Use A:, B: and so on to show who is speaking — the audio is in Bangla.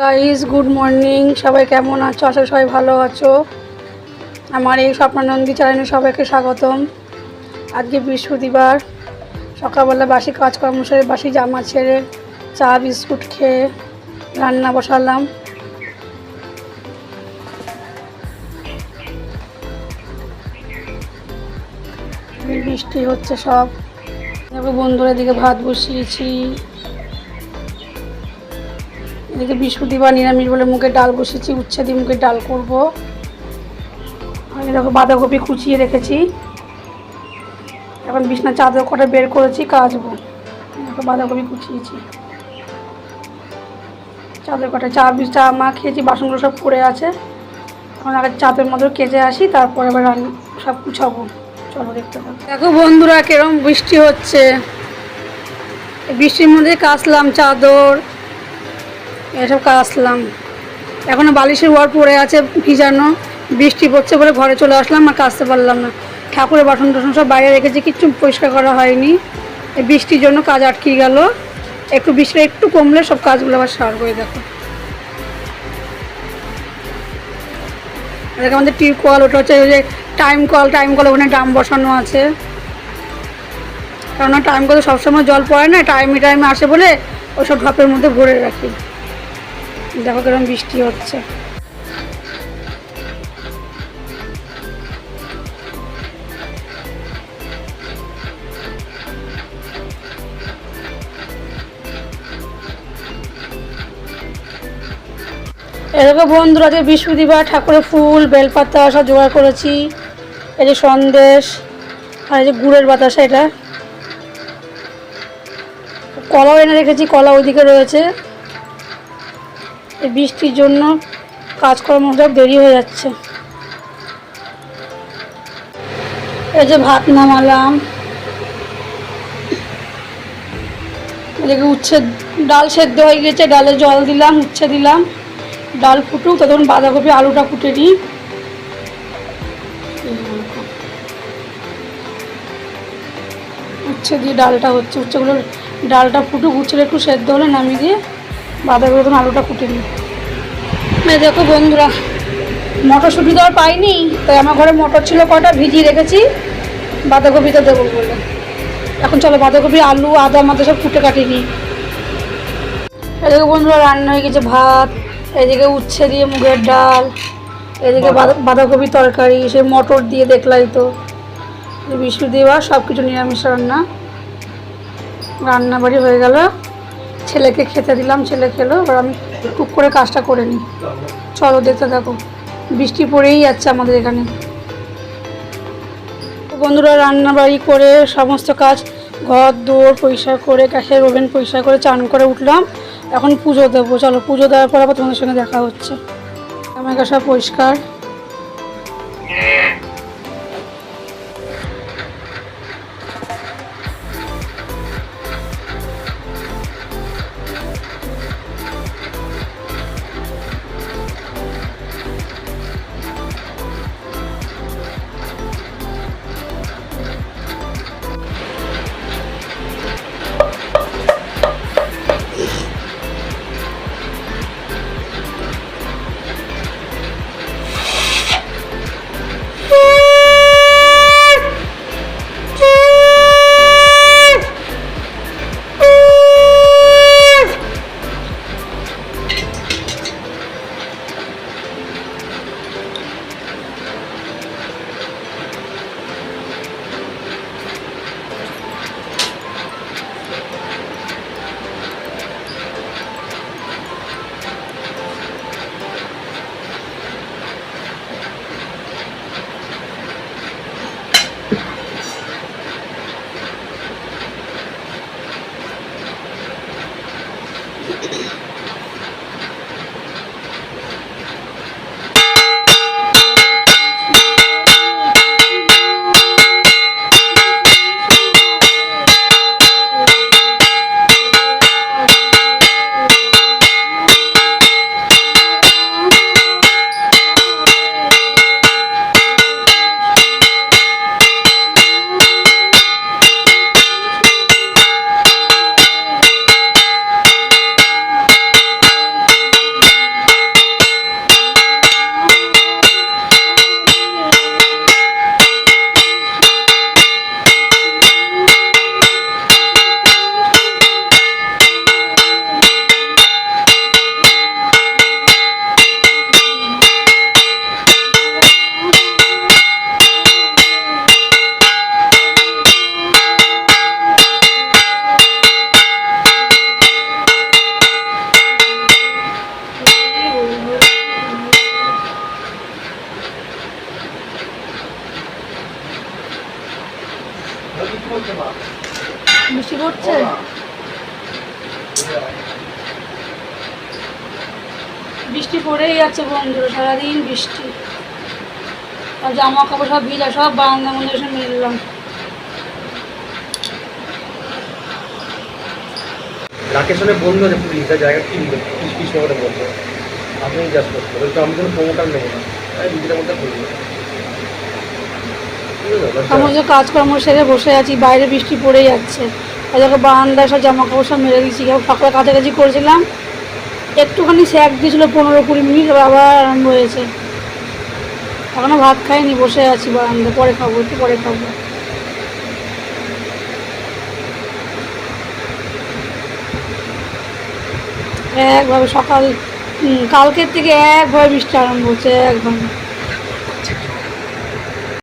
A: গাইস গুড মর্নিং, সবাই কেমন আছো? আশা করি সবাই ভালো আছো। আমার এই স্বপ্নানন্দী চ্যানেলে সবাইকে স্বাগতম। আজকে বৃহস্পতিবার, সকালবেলা বাসি কাজকর্ম সেরে বাসি জামা ছেড়ে চা বিস্কুট খেয়ে রান্না বসালাম। বৃষ্টি হচ্ছে সব। বন্ধুরা এদিকে ভাত বসিয়েছি, এদিকে বৃহস্পতিবার নিরামিষ বলে মুগের ডাল বসেছি, উচ্ছে দিয়ে মুগের ডাল করব। আর এরকম বাঁধাকপি কুচিয়ে রেখেছি, এখন বিছানার চাদর কটা বের করেছি কাচবো। এরকম বাঁধাকপি কুচিয়েছি, চাদর কটা চা মা খেয়েছি, বাসনগুলো সব পড়ে আছে। এখন আগে চাদর মতো কেচে আসি, তারপরে আবার রান্না সব গুছাবো। চলো দেখতে থাকো। দেখো বন্ধুরা কিরম বৃষ্টি হচ্ছে, বৃষ্টির মধ্যে কাচলাম চাদর, এসব কাচলাম। এখনও বালিশের ওয়ার পড়ে আছে ভিজানো, বৃষ্টি পড়ছে বলে ঘরে চলে আসলাম আর কাচতে পারলাম না। ঠাকুরের বাসন টাসন সব বাইরে রেখেছি, কিচ্ছু পরিষ্কার করা হয়নি। এই বৃষ্টির জন্য কাজ আটকে গেল। একটু বৃষ্টি একটু কমলে সব কাজগুলো আবার সার করে। দেখো এদিকে আমাদের টিউব কল, ওটা হচ্ছে ওই যে টাইম কল ওখানে ড্রাম বসানো আছে। কেননা টাইম কলে সবসময় জল পড়ে না, টাইমে আসে বলে ওইসব ঢপের মধ্যে ভরে রাখি। দেখো কিরকম বৃষ্টি হচ্ছে। এরকম বন্ধুরা যে বৃহস্পতিবার ঠাকুরের ফুল বেলপাতা সব জোগাড় করেছি। এই যে সন্দেশ আর এই যে গুড়ের বাতাসা, এটা কলাও এনে রেখেছি, কলা ওইদিকে রয়েছে। এই বৃষ্টির জন্য কাজকর্ম সব দেরি হয়ে যাচ্ছে। এই যে ভাত নামালাম, এদিকে উচ্ছে ডাল সেদ্ধ হয়ে গেছে, ডালে জল দিলাম, উচ্ছে দিলাম, ডাল ফুটুক তখন বাঁধাকপি আলুটা ফুটে নিই। উচ্ছে দিয়ে ডালটা হচ্ছে, উচ্ছেগুলো ডালটা ফুটুক, উচ্ছেটা একটু সেদ্ধ হলে নামিয়ে দিয়ে বাঁধাকপি তখন আলুটা ফুটে নিই। দেখো বন্ধুরা, মটরশুঁটি তো আর পাইনি, তাই আমার ঘরে মটর ছিল কটা, ভিজিয়ে রেখেছি বাঁধাকপিতে দেবো বলে। এখন চলো বাঁধাকপি আলু আদা মাদা সব কুটে কাটিয়ে নিই। এদিকে বন্ধুরা রান্না হয়ে গেছে ভাত, এদিকে উচ্ছে দিয়ে মুগের ডাল, এদিকে বাঁধাকপি তরকারি, সে মটর দিয়ে দেখলাই তো। বৃহস্পতিবার সব কিছু নিরামিষ রান্না বাড়ি হয়ে গেল। ছেলেকে খেতে দিলাম, ছেলে খেলো, এবার আমি টুক করে কাজটা করে নিই। চলো দেখতে থাকো। বৃষ্টি পড়েই যাচ্ছে আমাদের এখানে। বন্ধুরা রান্না বাড়ি করে সমস্ত কাজ, ঘর দৌড় পরিষ্কার করে, গ্যাসের ওভেন পরিষ্কার করে, চান করে উঠলাম। এখন পুজো দেবো। চলো পুজো দেওয়ার পর আবার তোমাদের সঙ্গে দেখা হচ্ছে। আমার সব পরিষ্কার। বৃষ্টি পড়েই যাচ্ছে বন্ধুরা, সারাদিন বৃষ্টি। আর জামা কাপড় সব ভিজা, সব বারান্দার মধ্যে এসে মিললাম।
B: রাকেশনে বন্ধু আছে পুলিশ, তার জায়গা কি কৃষ্ণ করে বলবো, আপনি জাস্ট করতে বলতো, আমি কোনো প্রমোটার নেবো না, তাই ভিডিওটার মধ্যে বলবো।
A: আমার যে কাজকর্ম সেরে বসে আছি, বাইরে বৃষ্টি পড়ে যাচ্ছে। আর যখন বারান্দায় সব জামা কাপড় সব মেরে দিচ্ছি, সকালে কাছাকাছি করেছিলাম, একটুখানি স্যাক দিয়েছিল 15-20 মিনিট, আবার আরম্ভ হয়েছে। এখনো ভাত খাইনি, বসে আছি বারান্দায়, পরে খাবো, একটু পরে খাবো। একভাবে সকাল কালকের থেকে একভাবে বৃষ্টি আরম্ভ হচ্ছে, একভাবে।